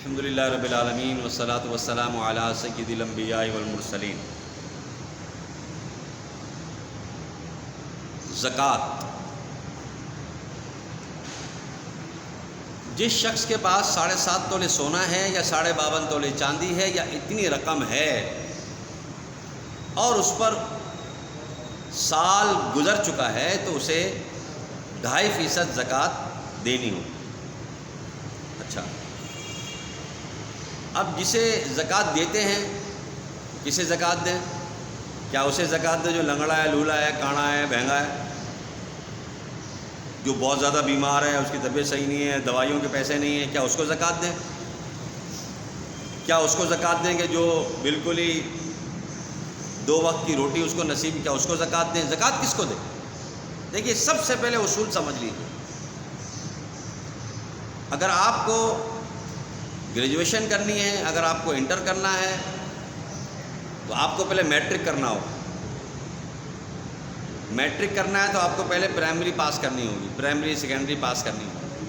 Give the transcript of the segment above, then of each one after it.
الحمدللہ رب العالمین والصلاة والسلام علی سید الانبیاء والمرسلین۔ زکوٰۃ، جس شخص کے پاس 7.5 تولے سونا ہے یا 52 تولے چاندی ہے یا اتنی رقم ہے اور اس پر سال گزر چکا ہے تو اسے 2.5% زکوٰۃ دینی ہو۔ اچھا، اب جسے زکوٰۃ دیتے ہیں کسے زکوٰۃ دیں؟ کیا اسے زکوٰۃ دیں جو لنگڑا ہے، لولا ہے، کانا ہے، بہنگا ہے، جو بہت زیادہ بیمار ہے، اس کی طبیعت صحیح نہیں ہے، دوائیوں کے پیسے نہیں ہیں، کیا اس کو زکوٰۃ دیں؟ کیا اس کو زکوٰۃ دیں کہ جو بالکل ہی 2 وقت کی روٹی اس کو نصیب، کیا اس کو زکوٰۃ دیں؟ زکوٰۃ کس کو دیں؟ دیکھیے، سب سے پہلے اصول سمجھ لیجیے۔ اگر آپ کو گریجویشن کرنی ہے، اگر آپ کو انٹر کرنا ہے تو آپ کو پہلے میٹرک کرنا ہوگا۔ میٹرک کرنا ہے تو آپ کو پہلے پرائمری پاس کرنی ہوگی، پرائمری سیکنڈری پاس کرنی ہوگی۔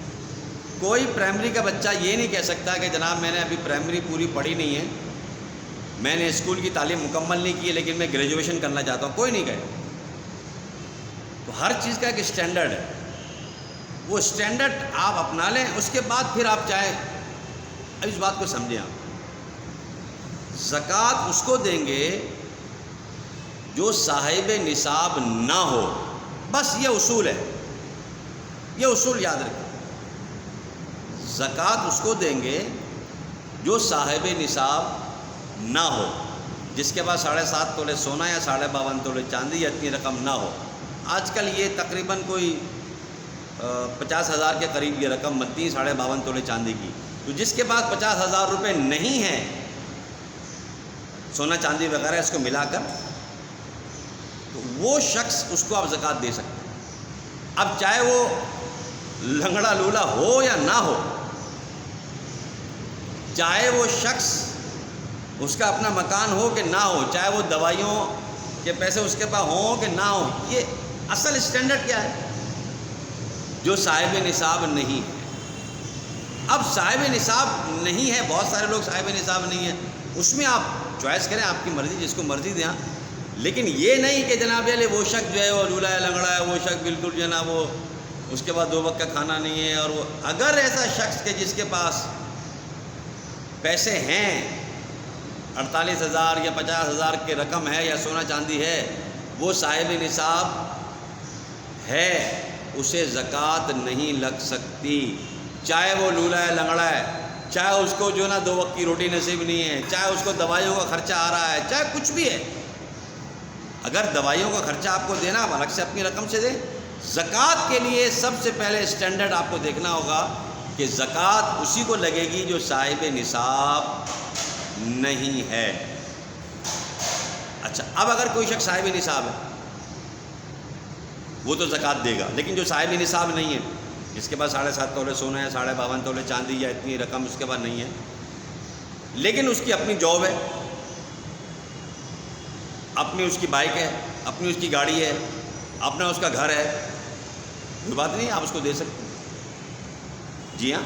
کوئی پرائمری کا بچہ یہ نہیں کہہ سکتا کہ جناب میں نے ابھی پرائمری پوری پڑھی نہیں ہے، میں نے اسکول کی تعلیم مکمل نہیں کی ہے، لیکن میں گریجویشن کرنا چاہتا ہوں، کوئی نہیں کہے۔ تو ہر چیز کا ایک اسٹینڈرڈ ہے، وہ اسٹینڈرڈ آپ اپنا لیں، اس کے بعد پھر آپ چاہیں۔ اب اس بات کو سمجھیں، آپ زکوٰۃ اس کو دیں گے جو صاحب نصاب نہ ہو، بس یہ اصول ہے، یہ اصول یاد رکھیں۔ زکوٰۃ اس کو دیں گے جو صاحب نصاب نہ ہو، جس کے پاس 7.5 تولے سونا یا 52 تولے چاندی یا اتنی رقم نہ ہو۔ آج کل یہ تقریباً کوئی 50,000 کے قریب یہ رقم بنتی ہے 52 تولے چاندی کی۔ تو جس کے پاس 50,000 روپے نہیں ہیں، سونا چاندی وغیرہ اس کو ملا کر، تو وہ شخص اس کو آپ زکوٰۃ دے سکتے ہیں۔ اب چاہے وہ لنگڑا لولا ہو یا نہ ہو، چاہے وہ شخص اس کا اپنا مکان ہو کہ نہ ہو، چاہے وہ دوائیوں کے پیسے اس کے پاس ہوں کہ نہ ہوں، یہ اصل اسٹینڈرڈ کیا ہے؟ جو صاحب نصاب نہیں ہے۔ اب صاحب نصاب نہیں ہے، بہت سارے لوگ صاحب نصاب نہیں ہیں، اس میں آپ چوائس کریں، آپ کی مرضی، جس کو مرضی دیں، لیکن یہ نہیں کہ جناب یہ وہ شخص جو ہے وہ لولا ہے، لنگڑا ہے، وہ شخص بالکل جو ہے نا وہ اس کے بعد 2 وقت کا کھانا نہیں ہے۔ اور وہ اگر ایسا شخص کہ جس کے پاس پیسے ہیں، 48,000 یا 50,000 کی رقم ہے یا سونا چاندی ہے، وہ صاحب نصاب ہے، اسے زکوٰۃ نہیں لگ سکتی، چاہے وہ لولا ہے، لنگڑا ہے، چاہے اس کو جو نا 2 وقت کی روٹی نصیب نہیں ہے، چاہے اس کو دوائیوں کا خرچہ آ رہا ہے، چاہے کچھ بھی ہے۔ اگر دوائیوں کا خرچہ آپ کو دینا، آپ الگ سے اپنی رقم سے دیں۔ زکوٰۃ کے لیے سب سے پہلے اسٹینڈرڈ آپ کو دیکھنا ہوگا کہ زکوٰۃ اسی کو لگے گی جو صاحب نصاب نہیں ہے۔ اچھا، اب اگر کوئی شخص صاحب نصاب ہے وہ تو زکوٰۃ دے گا، لیکن جو صاحب نصاب نہیں ہے، جس کے پاس 7.5 تولے سونا ہے، 52 تولے چاندی یا اتنی رقم اس کے پاس نہیں ہے، لیکن اس کی اپنی جاب ہے، اپنی اس کی بائک ہے، اپنی اس کی گاڑی ہے، اپنا اس کا گھر ہے، کوئی بات نہیں، آپ اس کو دے سکتے ہیں۔ جی ہاں،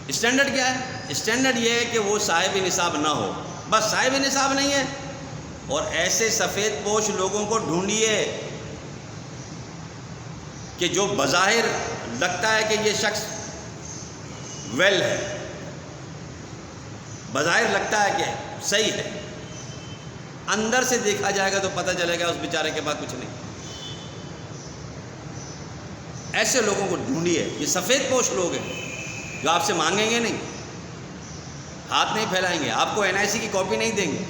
اسٹینڈرڈ کیا ہے؟ اسٹینڈرڈ یہ ہے کہ وہ صاحب نصاب نہ ہو، بس صاحب نصاب نہیں ہے۔ اور ایسے سفید پوش لوگوں کو ڈھونڈیے کہ جو بظاہر لگتا ہے کہ یہ شخص ویل ہے، بظاہر لگتا ہے کہ صحیح ہے، اندر سے دیکھا جائے گا تو پتہ چلے گا اس بیچارے کے پاس کچھ نہیں۔ ایسے لوگوں کو ڈھونڈیے، یہ سفید پوش لوگ ہیں جو آپ سے مانگیں گے نہیں، ہاتھ نہیں پھیلائیں گے، آپ کو NIC کی کاپی نہیں دیں گے،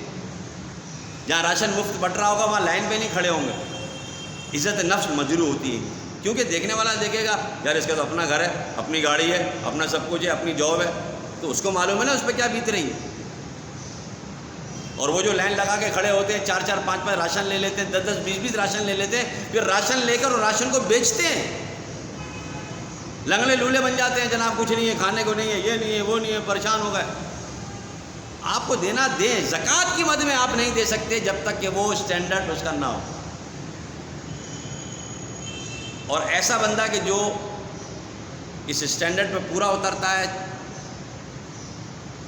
جہاں راشن مفت بٹ رہا ہوگا وہاں لائن پہ نہیں کھڑے ہوں گے۔ عزت نفس مجروح ہوتی ہے، کیونکہ دیکھنے والا دیکھے گا یار اس کا تو اپنا گھر ہے، اپنی گاڑی ہے، اپنا سب کچھ ہے، اپنی جاب ہے، تو اس کو معلوم ہے نا اس پہ کیا بیت رہی ہے۔ اور وہ جو لائن لگا کے کھڑے ہوتے ہیں، 4-4 5-5 راشن لے لیتے ہیں، 10-10 20-20 راشن لے لیتے ہیں، پھر راشن لے کر اور راشن کو بیچتے ہیں، لنگڑے لولے بن جاتے ہیں، جناب کچھ نہیں ہے، کھانے کو نہیں ہے، یہ نہیں ہے، وہ نہیں ہے، پریشان ہو گئے۔ آپ کو دینا دیں، زکوٰۃ کی مد میں آپ نہیں دے سکتے جب تک کہ وہ اسٹینڈرڈ اس کا نہ ہو۔ اور ایسا بندہ کہ جو اس اسٹینڈرڈ پہ پورا اترتا ہے،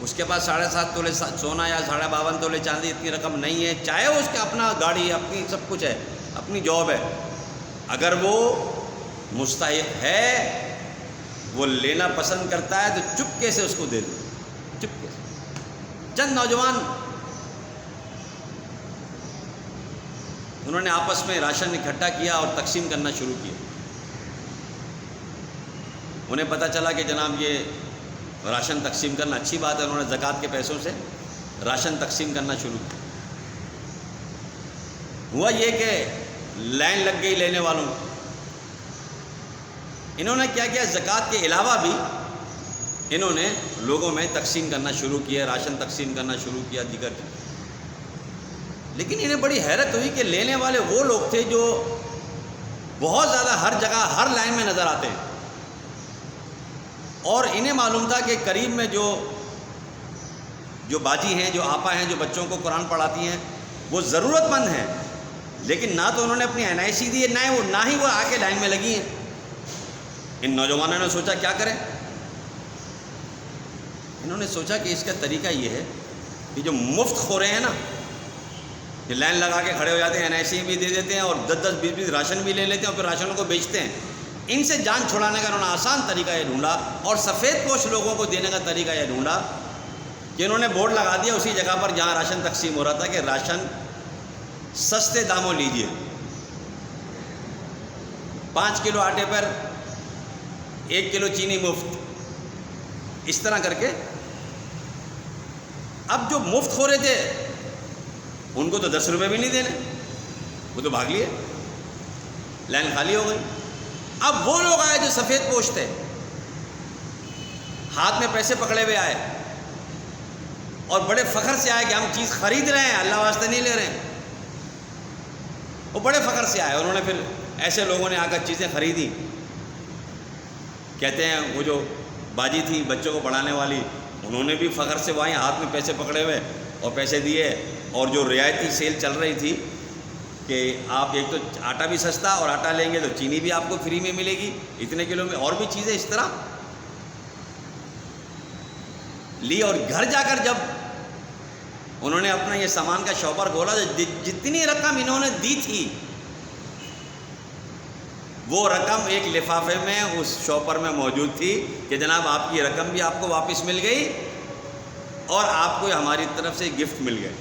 اس کے پاس 7.5 تولے سونا یا 52.5 تولے چاندی اتنی رقم نہیں ہے، چاہے اس کے اپنا گاڑی اپنی سب کچھ ہے، اپنی جاب ہے، اگر وہ مستحق ہے، وہ لینا پسند کرتا ہے تو چپکے سے اس کو دے دو، چپکے سے۔ چند نوجوان انہوں نے آپس میں راشن اکٹھا کیا اور تقسیم کرنا شروع کیا۔ انہیں پتہ چلا کہ جناب یہ راشن تقسیم کرنا اچھی بات ہے، انہوں نے زکوٰۃ کے پیسوں سے راشن تقسیم کرنا شروع کیا۔ ہوا یہ کہ لائن لگ گئی لینے والوں کو۔ انہوں نے کیا کیا، زکوٰۃ کے علاوہ بھی انہوں نے لوگوں میں تقسیم کرنا شروع کیا، راشن تقسیم کرنا شروع کیا دیگر چیز۔ لیکن انہیں بڑی حیرت ہوئی کہ لینے والے وہ لوگ تھے جو بہت زیادہ ہر جگہ ہر لائن میں نظر آتے ہیں، اور انہیں معلوم تھا کہ قریب میں جو باجی ہیں، جو آپا ہیں، جو بچوں کو قرآن پڑھاتی ہیں، وہ ضرورت مند ہیں، لیکن نہ تو انہوں نے اپنی NIC دی ہے، نہ ہی وہ آ کے لائن میں لگی ہیں۔ ان نوجوانوں نے سوچا کیا کریں؟ انہوں نے سوچا کہ اس کا طریقہ یہ ہے کہ جو مفت خورے ہیں نا، یہ لائن لگا کے کھڑے ہو جاتے ہیں، NIC بھی دے دیتے ہیں اور 10-10 20-20 راشن بھی لے لیتے ہیں اور پھر راشنوں کو بیچتے ہیں، ان سے جان چھڑانے کا انہوں نے آسان طریقہ یہ ڈھونڈا، اور سفید پوش لوگوں کو دینے کا طریقہ یہ ڈھونڈا کہ انہوں نے بورڈ لگا دیا اسی جگہ پر جہاں راشن تقسیم ہو رہا تھا کہ راشن سستے داموں لیجئے، 5 کلو آٹے پر 1 کلو چینی مفت، اس طرح کر کے۔ اب جو مفت خورے تھے ان کو تو 10 روپے بھی نہیں دینے، وہ تو بھاگ لیے، لائن خالی ہو گئی۔ اب وہ لوگ آئے جو سفید پوش تھے، ہاتھ میں پیسے پکڑے ہوئے آئے اور بڑے فخر سے آئے کہ ہم چیز خرید رہے ہیں، اللہ واسطے نہیں لے رہے ہیں۔ وہ بڑے فخر سے آئے، انہوں نے پھر ایسے لوگوں نے آ کر چیزیں خریدی۔ کہتے ہیں وہ جو باجی تھی بچوں کو پڑھانے والی، انہوں نے بھی فخر سے وہیں ہاتھ میں پیسے پکڑے ہوئے اور پیسے دیے، اور جو رعایتی سیل چل رہی تھی کہ آپ ایک تو آٹا بھی سستا اور آٹا لیں گے تو چینی بھی آپ کو فری میں ملے گی اتنے کلو میں، اور بھی چیزیں اس طرح لی۔ اور گھر جا کر جب انہوں نے اپنا یہ سامان کا شاپر کھولا، جتنی رقم انہوں نے دی تھی وہ رقم ایک لفافے میں اس شاپر میں موجود تھی کہ جناب آپ کی رقم بھی آپ کو واپس مل گئی اور آپ کو ہماری طرف سے گفٹ مل گئے۔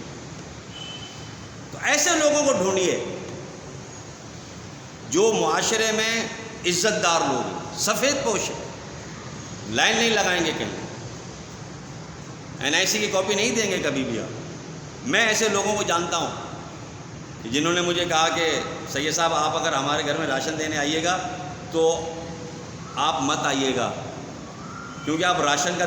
تو ایسے لوگوں کو ڈھونڈیے جو معاشرے میں عزت دار لوگ، سفید پوش، لائن نہیں لگائیں گے کہیں، NIC کی کاپی نہیں دیں گے کبھی بھی آپ۔ میں ایسے لوگوں کو جانتا ہوں کہ جنہوں نے مجھے کہا کہ سید صاحب آپ اگر ہمارے گھر میں راشن دینے آئیے گا تو آپ مت آئیے گا، کیونکہ آپ راشن کا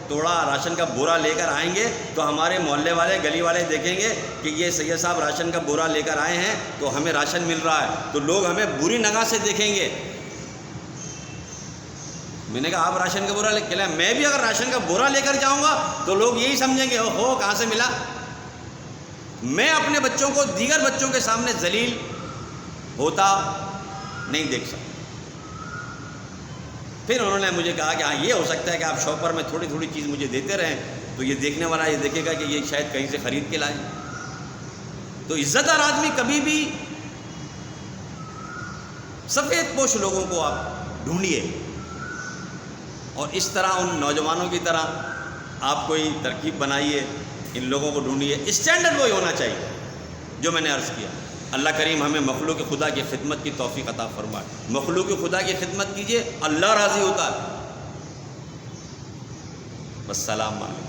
توڑا، راشن کا بورا لے کر آئیں گے تو ہمارے محلے والے، گلی والے دیکھیں گے کہ یہ سید صاحب راشن کا بورا لے کر آئے ہیں تو ہمیں راشن مل رہا ہے، تو لوگ ہمیں بری نگاہ سے دیکھیں گے۔ میں نے کہا آپ راشن کا بورا لے کے لائیں، میں بھی اگر راشن کا بورا لے کر جاؤں گا تو لوگ یہی سمجھیں گے اوہو کہاں سے ملا۔ میں اپنے بچوں کو دیگر بچوں کے سامنے ذلیل ہوتا نہیں دیکھ سکتا۔ پھر انہوں نے مجھے کہا کہ ہاں یہ ہو سکتا ہے کہ آپ شاپر میں تھوڑی تھوڑی چیز مجھے دیتے رہیں تو یہ دیکھنے والا یہ دیکھے گا کہ یہ شاید کہیں سے خرید کے لائے۔ تو عزت دار آدمی کبھی بھی سفید پوش لوگوں کو آپ ڈھونڈیے، اور اس طرح ان نوجوانوں کی طرح آپ کوئی ترکیب بنائیے، ان لوگوں کو ڈھونڈیے۔ اسٹینڈرڈ وہی ہونا چاہیے جو میں نے عرض کیا۔ اللہ کریم ہمیں مخلوق خدا کی خدمت کی توفیق عطا فرمائے۔ مخلوق خدا کی خدمت کیجیے، اللہ راضی ہوتا ہے۔ والسلام علیکم۔